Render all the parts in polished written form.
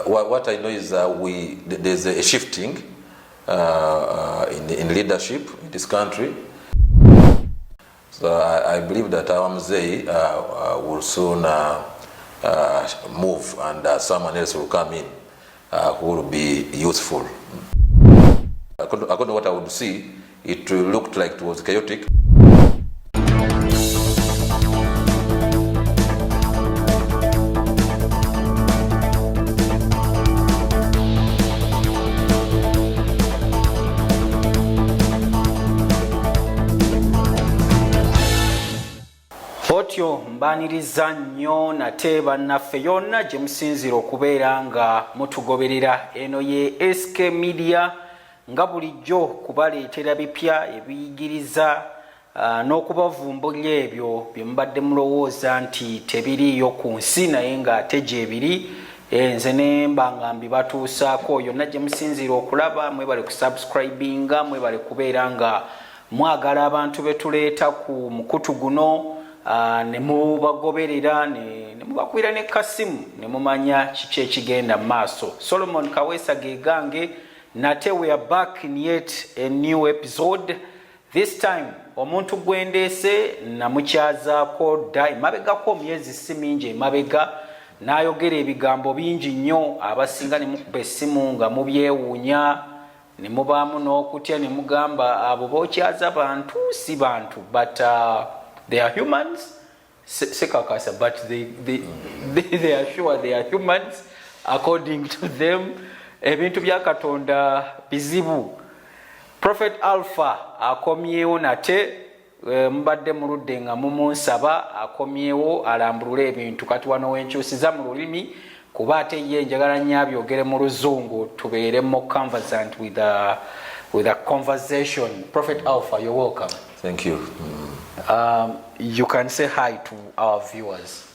what I know is there's a shifting in leadership in this country. So I believe that our Mzee will soon move, and someone else will come in who will be useful. According to what I would see, it looked like it was chaotic. Otyo mbaniriza nnyo nate bannaffe yonna gye musinzira okubeera nga mutugoberera eno ye SK Media nga bulijjo kubaleetera bipya ebiyigiriza n'okubavumbulira ebyo bye mubadde mulowooza nti tebiriiyo ku nsi naye ng'ate gyebiri. Nze ne mba nga mbibatuusaako. Yonna gye musinzira okulaba mwebale kusubscribinga, mwebale kubeera nga mwagala abantu betuleeta ku mukutu guno. Ne mubagoberera ne mubakwira ne kasimu ne mumanya kiki ekigenda mu maaso. Solomon Kawesa gegange nate we are back in yet a new episode. This time omuntu gwendeese namukyazaako dda emabegako myezi si mingi emabega n'ayogera ebigambo bingi nnyo abasinga ne mukuba essimu nga mubyewuunya ne mubaamu n'okutya ne mugamba abo bookyaza bantu si bantu but they are humans. Sekakasa, but they are sure they are humans according to them. Ebintu bya Katonda bizibu. Prophet Alpha Akomyewo nate mbadde muludde nga mumunsaba Akomyewo alambulule ebintu kati wano wenkyusiza mu lulimi kuba ate ye njagala nnyo abyogere mu Luzungu tubeere more conversant with a conversation. Prophet Alpha, you're welcome. Thank you. You can say hi to our viewers.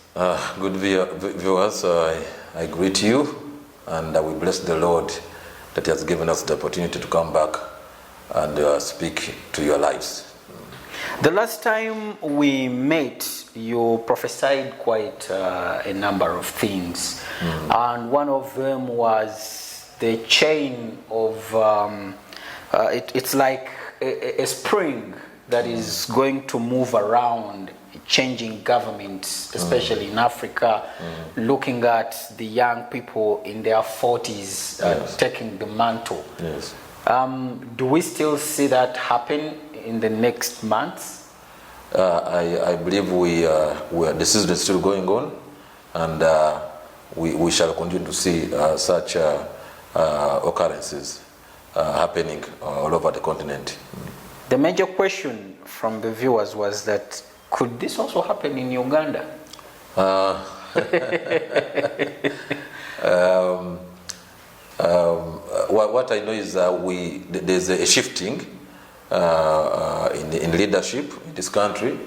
Good viewers, I greet you, and we bless the Lord that He has given us the opportunity to come back and speak to your lives. The last time we met, you prophesied quite a number of things, and one of them was the chain of, it's like a spring that is going to move around, changing governments, especially in Africa, looking at the young people in their 40s taking the mantle. Yes. Do we still see that happen in the next months? I believe the season is still going on, and we shall continue to see such occurrences happening all over the continent. The major question from the viewers was that could this also happen in Uganda? What I know is there's a shifting in leadership in this country.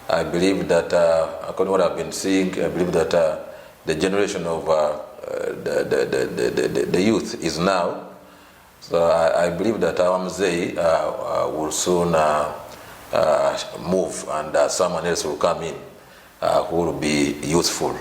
I believe that, according to what I've been seeing, I believe that the generation of the youth is now. So I believe that our Mzee will soon move, and someone else will come in who will be useful.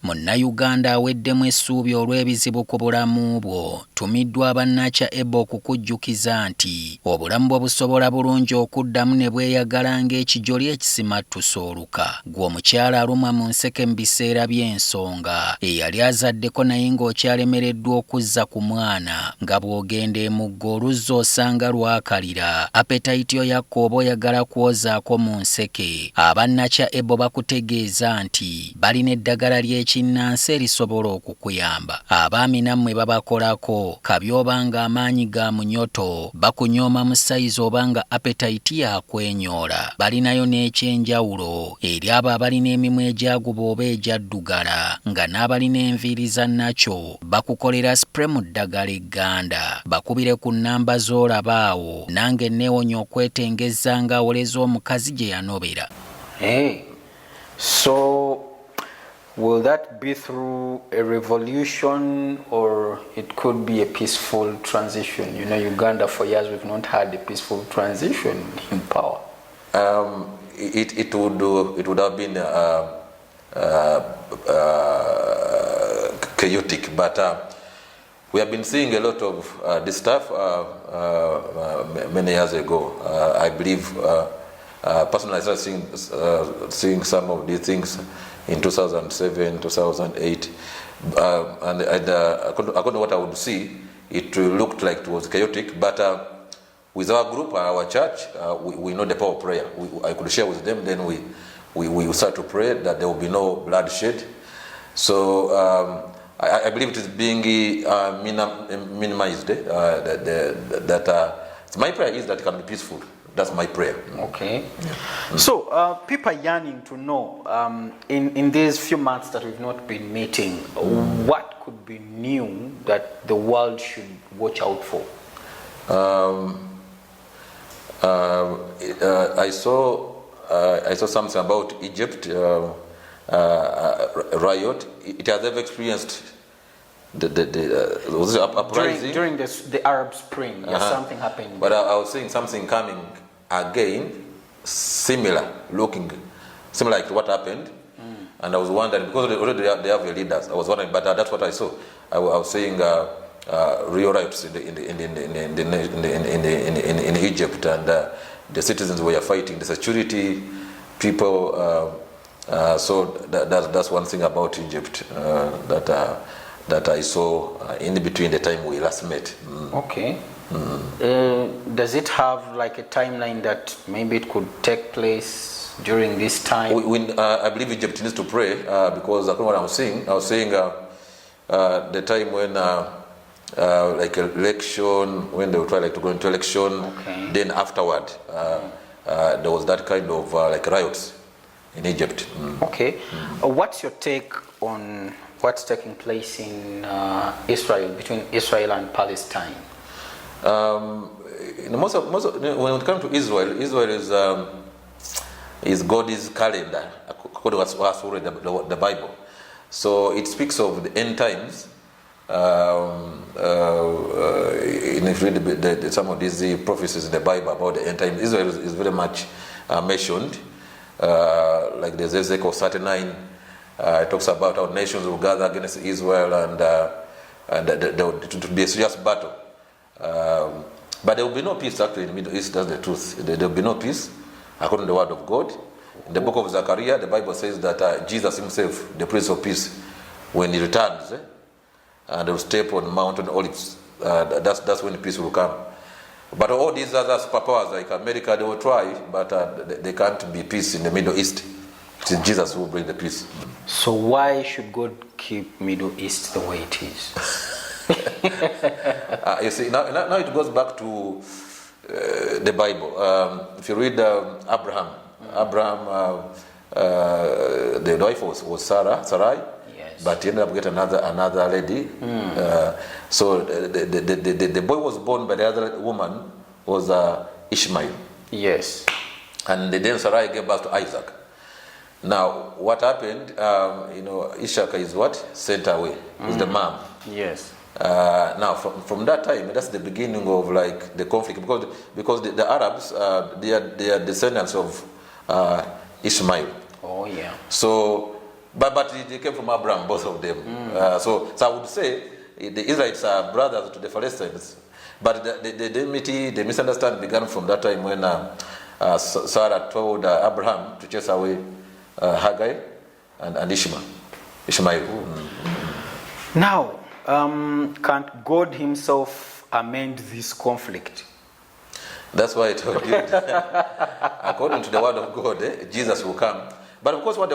Munnayuganda aweddemu essuubi olw'ebizibu ku bulamu bwo tumiddwa bannakya Ebo okukujjukiza nti obulamu bwo busobola bulungi okuddamu ne bweyagala ng'ekijoli ekisimattusa oluka. Gwe omukyala alumwa mu nseke mu biseera by'ensonga eyali azaddeko naye ng'okyalemereddwa okuzza ku mwana nga bw'ogenda emugga oluzza osanga lwakalira apetayiti yo yakka oba oyagala kwozaako mu nseke. Abannakya Ebo bakutegeeza nti balina eddagala ly'ekinnansi erisobola okukuyamba. Abaami nammwe babakolako kabi obanga amaanyi ga munyoto bakunyooma mu sayizi obanga apetayiti yakwenyoola. Balinayo n'ekyenjawulo eri abo abalina emimwa egyaguba oba egyaddugala nga n'abalina enviiri za nakyo bakukolera spray mu ddagala egganda. Bakubire ku nnamba z'olaba awo nange neewonya okwetengeza ng'awoleza omukazi gye yanobera. So will that be through a revolution or it could be a peaceful transition? You know, Uganda for years we've not had a peaceful transition in power. It would have been chaotic, but we have been seeing a lot of this stuff many years ago. I believe, personally, I started seeing some of these things in 2007, 2008, and according to what I would see, it looked like it was chaotic, but with our group, our church, we know the power of prayer. I could share with them, then we start to pray that there will be no bloodshed. So I believe it is being minimized. My prayer is that it can be peaceful. That's my prayer. Okay. Yeah. So people are yearning to know, in these few months that we've not been meeting, what could be new that the world should watch out for? I saw something about Egypt riot. It has ever experienced was it uprising during the Arab Spring. Yes, something happened. But I was seeing something coming again, similar like what happened. And I was wondering, because already they have leaders. I was wondering, but that's what I saw. I was saying real riots in Egypt, and the citizens were fighting the security people. So that's one thing about Egypt that I saw in between the time we last met. Okay. Does it have like a timeline that maybe it could take place during this time? I believe Egypt needs to pray because according to what I was saying the time when like election, when they would try like to go into election, okay. Then afterward there was that kind of like riots in Egypt. Okay. What's your take on what's taking place in Israel, between Israel and Palestine? When it comes to Israel is God's calendar, according to what's already the Bible. So it speaks of the end times. If you read some of these prophecies in the Bible about the end times, Israel is very much mentioned. Like there's Ezekiel 39, it talks about how nations will gather against Israel, and there will be a serious battle. But there will be no peace actually in the Middle East. That's the truth. There will be no peace according to the word of God. In the book of Zechariah, the Bible says that Jesus himself, the Prince of Peace, when he returns, and they will step on Mount Olives, that's when peace will come. But all these other superpowers like America, they will try, but they can't be peace in the Middle East. It is Jesus who will bring the peace. So why should God keep Middle East the way it is? You see, now it goes back to the Bible. If you read Abraham, the wife was Sarai. Yes. But he ended up getting another lady. So the boy was born by the other woman was Ishmael. Yes. And then Sarai gave birth to Isaac. Now what happened? Ishak is what? Sent away. Is the mom. Yes. Now from that time, that's the beginning of like the conflict, because the Arabs they are descendants of Ishmael. Oh yeah. So but they came from Abraham, both of them. So I would say the Israelites are brothers to the Philistines, but the enmity, the misunderstanding began from that time when Sarah told Abraham to chase away Hagar and Ishmael. Now, can't God himself amend this conflict? That's why I told you. According to the word of God, Jesus will come. But of course, what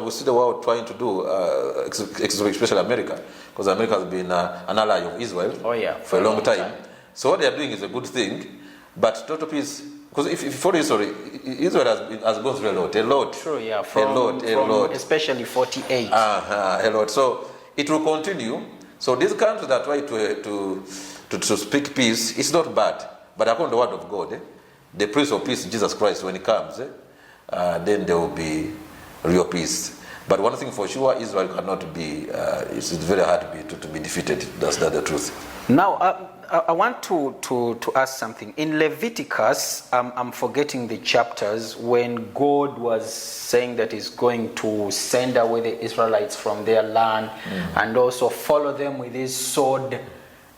we see the world trying to do, especially America, because America has been an ally of Israel for a long time. So what they are doing is a good thing, but total peace. Because if you follow history, Israel has gone through a lot. True, yeah. From especially 48. A lot. So it will continue. So these countries that try to speak peace, it's not bad. But according to the word of God, the Prince of Peace, Jesus Christ, when he comes, then there will be real peace. But one thing for sure, Israel cannot be, it's very hard to be defeated. That's the truth. Now, I want to ask something. In Leviticus, I'm forgetting the chapters when God was saying that He's going to send away the Israelites from their land and also follow them with His sword,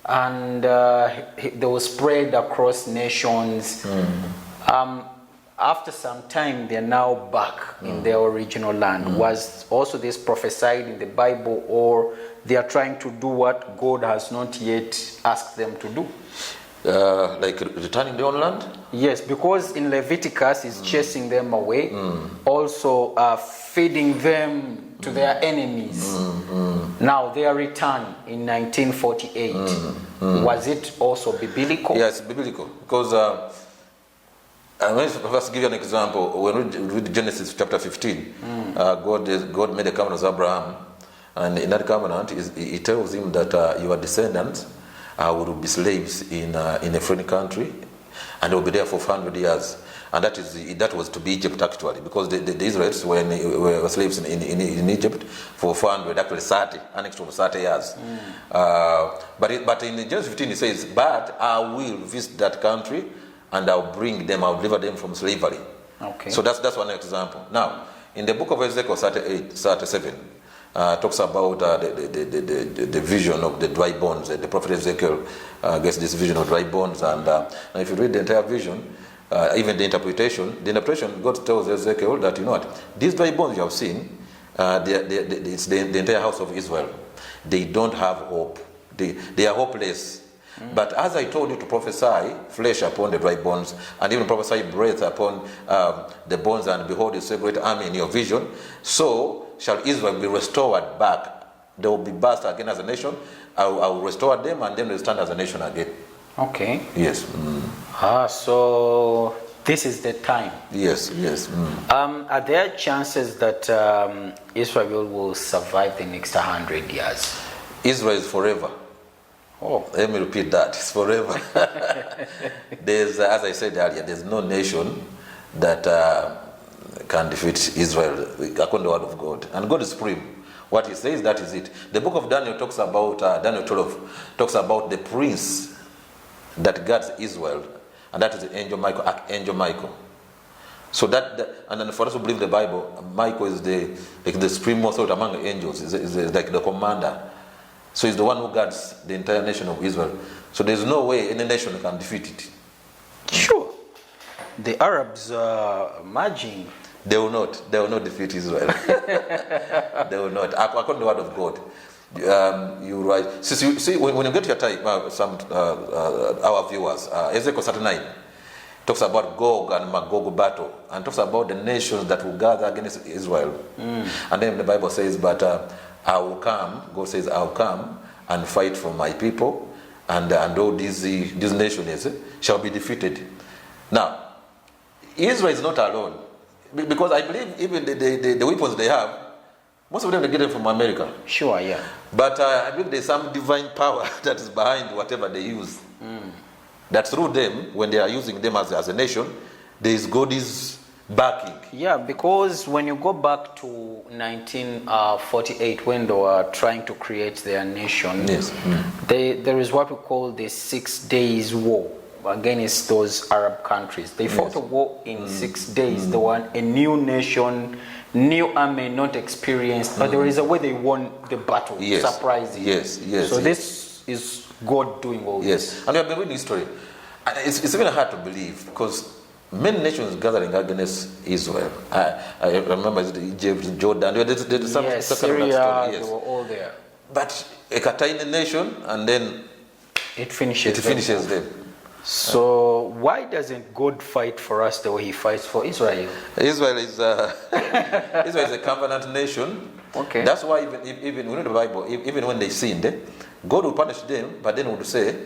and they will spread across nations. After some time, they're now back in their original land. Was also this prophesied in the Bible, or they are trying to do what God has not yet asked them to do? Like returning their own land? Yes, because in Leviticus is chasing them away, also feeding them to their enemies. Now they are returned in 1948. Was it also biblical? Yes, biblical. Because I'm going to first give you an example. When we read Genesis chapter 15, God made a covenant with Abraham, and in that covenant, He tells him that your descendants will be slaves in a foreign country, and they will be there for 400 years. And that was to be Egypt actually, because the Israelites were slaves in Egypt for 400, actually 30, an extra 30 years. But in Genesis 15 it says, but I will visit that country, and I'll deliver them from slavery. Okay. So that's one example. Now, in the book of Ezekiel 37, talks about the vision of the dry bones. The prophet Ezekiel gets this vision of dry bones, and if you read the entire vision, even the interpretation, God tells Ezekiel that, you know what, these dry bones you have seen, it's the entire house of Israel. They don't have hope. They are hopeless. But as I told you to prophesy flesh upon the dry bones, and even prophesy breath upon the bones, and behold, you see a great army in your vision, so shall Israel be restored back. They will be birthed again as a nation. I will restore them, and then they'll stand as a nation again. Okay. Yes. So this is the time. Yes. Are there chances that Israel will survive the next 100 years? Israel is forever. Oh. Let me repeat that. It's forever. There's, as I said earlier, there's no nation that can defeat Israel according to the word of God. And God is supreme. What He says, that is it. The book of Daniel talks about, Daniel 12, talks about the prince that guards Israel, and that is the angel Michael, Archangel Michael. So and then for us who believe the Bible, Michael is the supreme authority among the angels. Is like the commander. So he's the one who guards the entire nation of Israel. So there's no way any nation can defeat it. Sure. The Arabs are merging. They will not defeat Israel. They will not. According to the word of God. You write. See, when you get your time, our viewers, Ezekiel 39 talks about Gog and Magog battle, and talks about the nations that will gather against Israel. And then the Bible says, but I will come, God says, I will come and fight for my people, and all these nations shall be defeated. Now, Israel is not alone, because I believe even the weapons they have, most of them they get them from America. Sure, yeah. But I believe there's some divine power that is behind whatever they use. That through them, when they are using them as a nation, there is God's backing. Yeah, because when you go back to 1948, when they were trying to create their nation, yes. There is what we call the 6 Days War against those Arab countries. They fought a war in 6 days. They were a new nation, new army, not experienced, but there is a way they won the battle, surprising. Yes. So this is God doing all this. And we have been reading history. And it's even hard to believe, because many nations gathering against Israel. I remember Egypt, Jordan. There's some Syria, they were all there. But a tiny nation, and then it finishes them. So why doesn't God fight for us the way He fights for Israel? Israel is a covenant nation. Okay. That's why even when the Bible, even when they sinned, God will punish them, but then would say,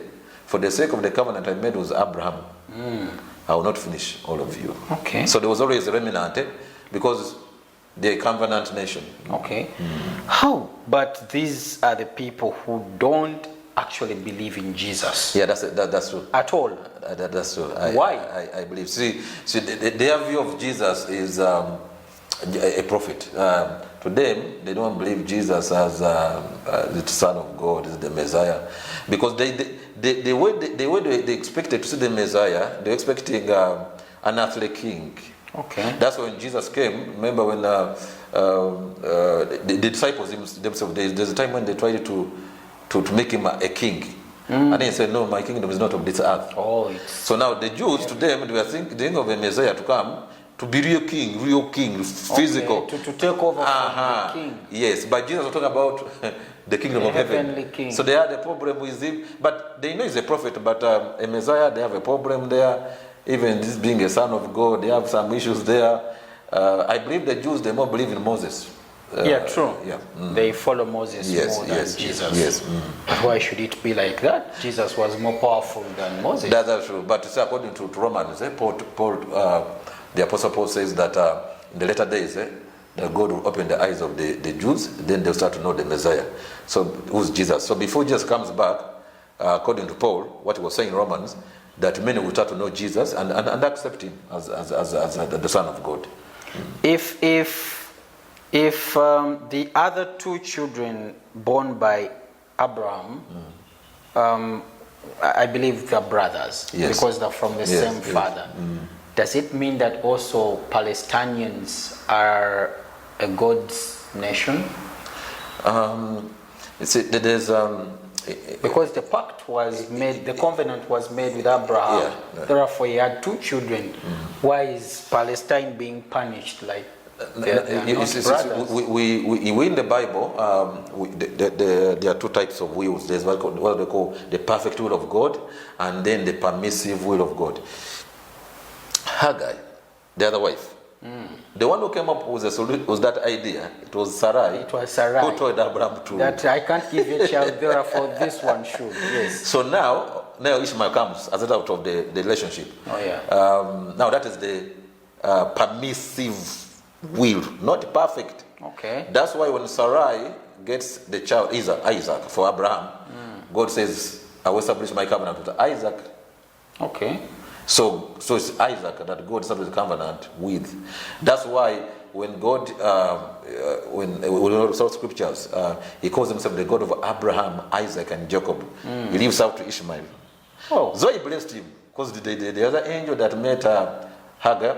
for the sake of the covenant I made with Abraham, I will not finish all of you. Okay. So there was always a remnant, because they're a covenant nation. Okay. How? But these are the people who don't actually believe in Jesus. Yeah, that's true. At all. That's true. Why? I believe. See, their view of Jesus is a prophet. To them, they don't believe Jesus as the Son of God, is the Messiah, because the way they expected to see the Messiah, they're expecting an earthly king. Okay. That's when Jesus came. Remember when the disciples themselves, there's a time when they tried to make him a king. And then he said, no, my kingdom is not of this earth. Oh, so now the Jews, to them, they were thinking of a Messiah to come, to be real king, physical. Okay, to take over from the king. Yes, but Jesus was talking about the kingdom of heaven. King. So they had a problem with him, but they know he's a prophet, but a Messiah, they have a problem there. Even this being a son of God, they have some issues there. I believe the Jews, they more believe in Moses. Yeah, true. Yeah. They follow Moses more than Jesus. Yes. Why should it be like that? Jesus was more powerful than Moses. That's true. But according to Romans, the Apostle Paul says that in the later days, that God will open the eyes of the Jews, then they'll start to know the Messiah. So who's Jesus? So before Jesus comes back, according to Paul, what he was saying in Romans, that many will start to know Jesus and accept him as the Son of God. If the other two children born by Abraham, I believe they're brothers, because they're from the same father. Does it mean that also Palestinians are a God's nation? There's because the pact was made, the covenant was made with Abraham. Therefore, he had two children. Why is Palestine being punished like? We in the Bible, there are two types of wills. There's what they call the perfect will of God, and then the permissive will of God. Haggai, the other wife, the one who came up with that idea, it was Sarai. It was Sarai who told Abraham to that I can't give you a child, therefore this one should. Yes. So now Ishmael comes as a out of the relationship. Oh yeah. Now that is the permissive will, not perfect. Okay. That's why when Sarai gets the child Isaac for Abraham, God says, I will establish my covenant with Isaac. Okay. So it's Isaac that God established the covenant with. That's why when God, when we read scriptures, he calls himself the God of Abraham, Isaac, and Jacob. He leaves out to Ishmael. Oh. So he blessed him, because the other angel that met Hagar,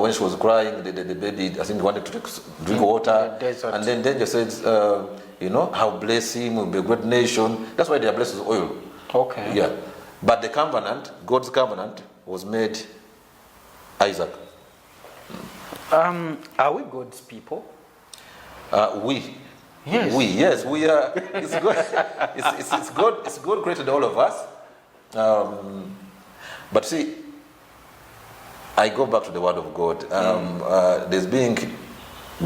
when she was crying, the baby, I think, wanted to drink water. And then the angel says, I'll bless him, will be a great nation. That's why they are blessed with oil. Okay. Yeah. But the covenant, God's covenant, was made Isaac. Are we God's people? We. Yes. Yes, we are. It's God. It's God created all of us. But see, I go back to the Word of God. There's being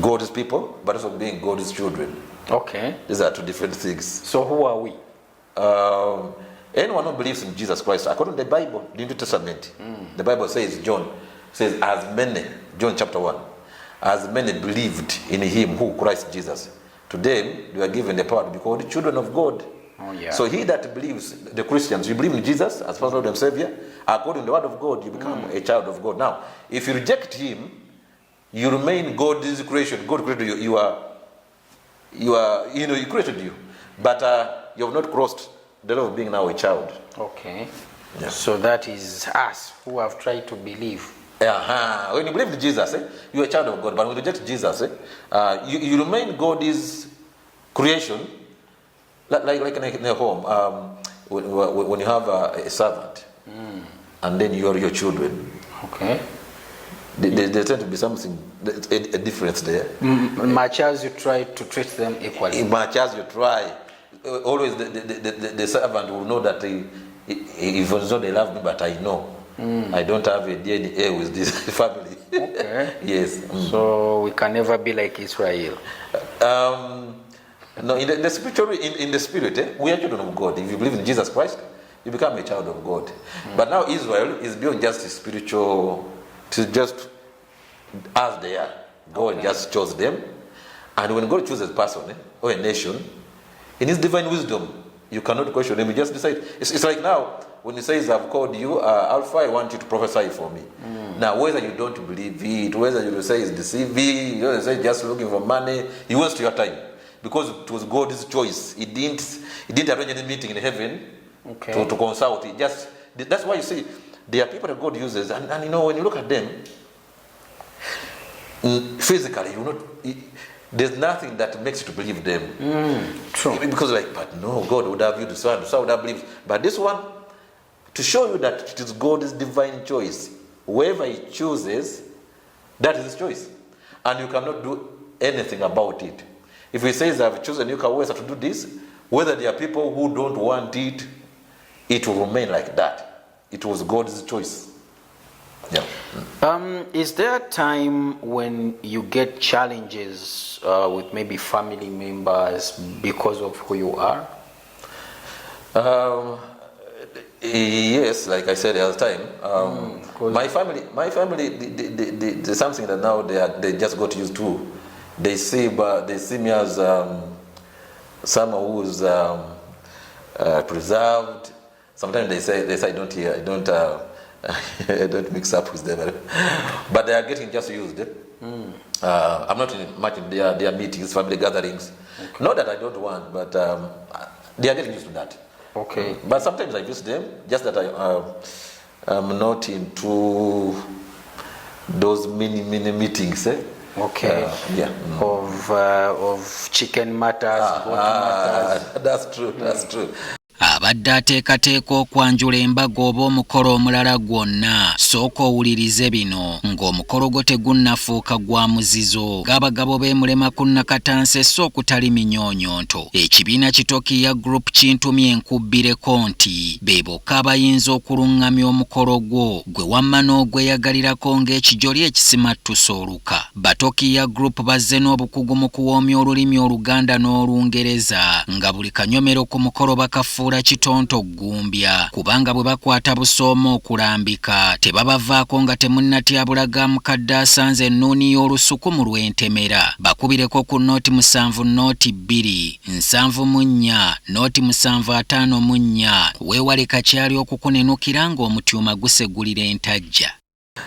God's people, but also being God's children. Okay. These are two different things. So who are we? Anyone who believes in Jesus Christ, according to the Bible, the New Testament, the Bible says, as many, John chapter 1, as many believed in him, who, Christ Jesus, to them they were given the power to be called the children of God. Oh, yeah. So he that believes, the Christians, you believe in Jesus as personal Lord and Savior, according to the Word of God, you become a child of God. Now, if you reject him, you remain God's creation. God created you. He created you. But you have not crossed the level of being now a child. Okay. Yeah. So that is us who have tried to believe. When you believe in Jesus, you're a child of God. But when you reject Jesus, you remain God's creation. Like in a home, when you have a servant, and then you are your children. Okay. There tend to be something, a difference there. Much as you try to treat them equally. Much as you try, always the servant will know that if not they love me, but I know I don't have a DNA with this family. Okay. Yes. So we can never be like Israel. No, in the spiritual, in the spirit, we are children of God. If you believe in Jesus Christ, you become a child of God. But now Israel is beyond just spiritual. It's just as they are. God just chose them. And when God chooses a person or a nation, in his divine wisdom, you cannot question him. You just decide. It's like now, when he says, I've called you, Alpha, I want you to prophesy for me. Now, whether you don't believe it, whether you say it's deceiving, you say just looking for money, he waste your time. Because it was God's choice. He didn't arrange any meeting in heaven to consult. That's why you see, there are people that God uses, and when you look at them, physically, there's nothing that makes you to believe them. True. Because but no, God would have you to so would have believed. But this one, to show you that it is God's divine choice. Whoever he chooses, that is his choice. And you cannot do anything about it. If he says, I've chosen you, to do this, whether there are people who don't want it, it will remain like that. It was God's choice. Yeah. Is there a time when you get challenges with maybe family members because of who you are? Yes, like I said the other time. My family, there's something that now they just got used to. They see me as someone who's preserved. Sometimes they say don't mix up with them, but they are getting just used. I'm not much in their meetings, family gatherings. Okay. Not that I don't want, but they are getting used to that. Okay. But sometimes I visit them, just that I'm not into those mini meetings. Okay. Yeah. Of chicken matters, goat matters. That's true. Abadde ateekateeka okwanjula embaga oba omukolo omulala gwonna, sooka owulirize bino ng'omukolo gwo tegunnafuuka gwa muzizo. Gabagabo beemulema ku nnakatansi so okutali minyoonyonto. Ekibiina Kitokiya Group kintumye enkubbireko nti be bokka abayinza okuluŋŋamya omukolo gwo gwe wamma n'ogweyagalirako ng'ekijoli ekisimattusa oluka. Batokiya Group bazze n'obukugu mu kuwoomya olulimi Oluganda n'Olungereza nga buli kanyomero ku mukolo bakafuula kitonto ggumbya, kubanga bwe bakwata busoomo okulambika tebabavaako nga temunnatyabulaga mukadde asanze ennuuni y'olusuku mu lw'entemera. Bakubireko ku nooti 7 nooti 2 74 nooti 754 weewale kakyali okukunenukira ng'omutyuma gusegulira entajja.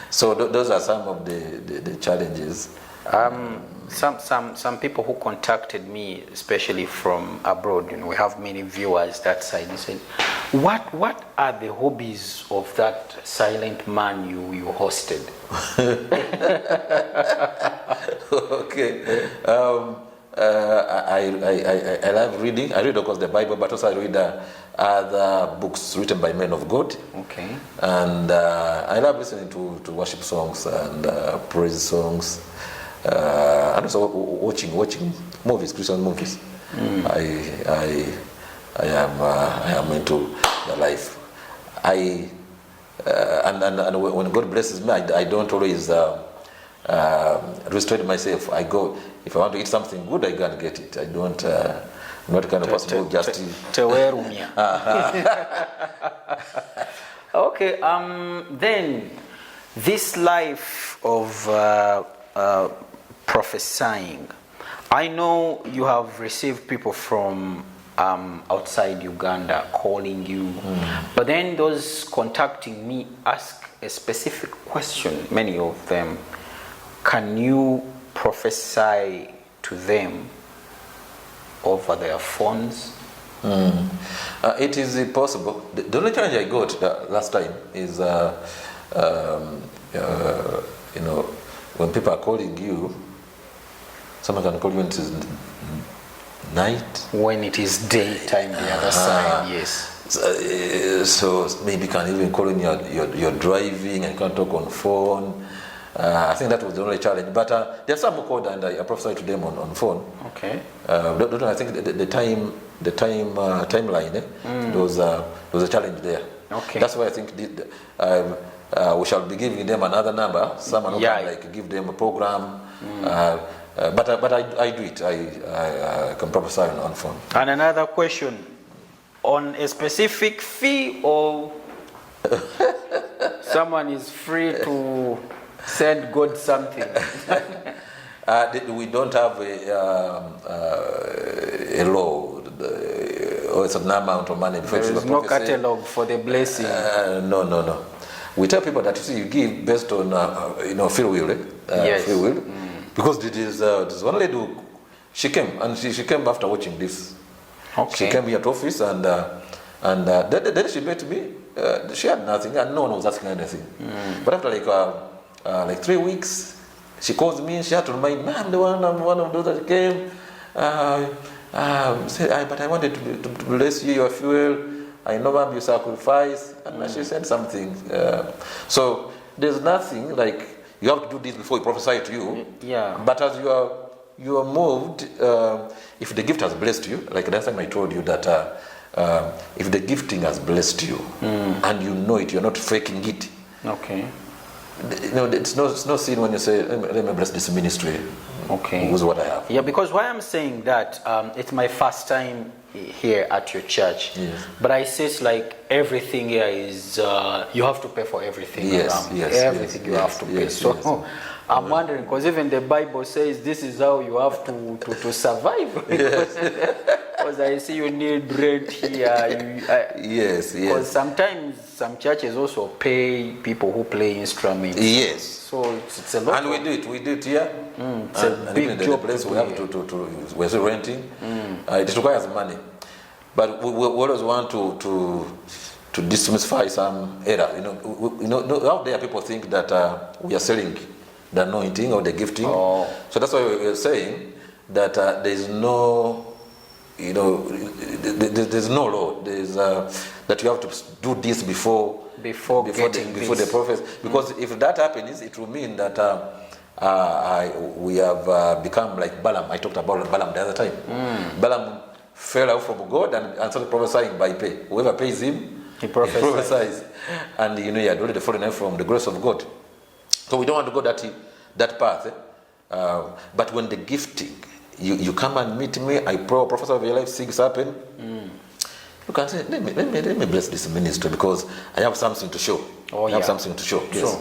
So those are some of the challenges. Some people who contacted me, especially from abroad, we have many viewers that side. They said, "What are the hobbies of that silent man you hosted?" Okay. I love reading. I read, of course, the Bible, but also I read other books written by men of God. Okay. And I love listening to worship songs and praise songs. And also watching movies, Christian movies. I am into the life. And when God blesses me, I don't always restrain myself. I go, if I want to eat something good, I go and get it. I don't. I'm not kind of person who just. Okay. Then this life of prophesying, I know you have received people from outside Uganda calling you, but then those contacting me ask a specific question, many of them. Can you prophesy to them over their phones? It is possible. The only challenge I got last time is when people are calling you, someone can call you when it is night. When it is daytime, the other side, yes. So maybe can even call when you're driving and you can't talk on phone. I think that was the only challenge. But there are some who called and I prophesied to them on phone. Okay. I think the timeline, there was a challenge there. Okay. That's why I think we shall be giving them another number. Someone who can give them a program. But I do it. I can prophesy on phone. And another question, on a specific fee, or someone is free to send God something? We don't have a law. a certain amount of money before there is no catalog for the blessing. No. We tell people that you see, you give based on free will, yes. Free will, because this one lady who, she came after watching this. Okay. She came here to office and then she met me. She had nothing and no one was asking anything. But after like 3 weeks, she calls me. She had to remind me, I'm one of those that came. But I wanted to bless you, your fuel. I know, ma'am, you sacrifice. And she said something. So there's nothing like you have to do this before we prophesy to you. Yeah. But as you are moved, if the gift has blessed you, like last time I told you that if the gifting has blessed you and you know it, you're not faking it. Okay. It's no sin when you say, let me bless this ministry. Okay. With what I have. Yeah, because why I'm saying that, it's my first time here at your church. Yes. But I say it's like everything here is, you have to pay for everything. Yes, around. yes, everything yes, you have to pay. yes, So yes. I'm wondering, because even the Bible says this is how you have to survive. Because I see you need rent here. Yes. Because sometimes some churches also pay people who play instruments. Yes. So it's a lot. And we do it here. It's a big job. The place we have we're still renting. It requires money. But we always want to demystify some error. Out there people think that we are selling the anointing or the gifting. Oh. So that's why we're saying that there is no, there's no law. There's that you have to do this before the prophets. Because if that happens, it will mean that we have become like Balaam. I talked about Balaam the other time. Balaam fell out from God and started prophesying by pay. Whoever pays him, he prophesies. And he had already fallen out from the grace of God. So we don't want to go that path. But when the gifting, you come and meet me, I prophesy over your life, things happen. You can say, let me bless this ministry because I have something to show. Oh, I have something to show. Yes. Sure.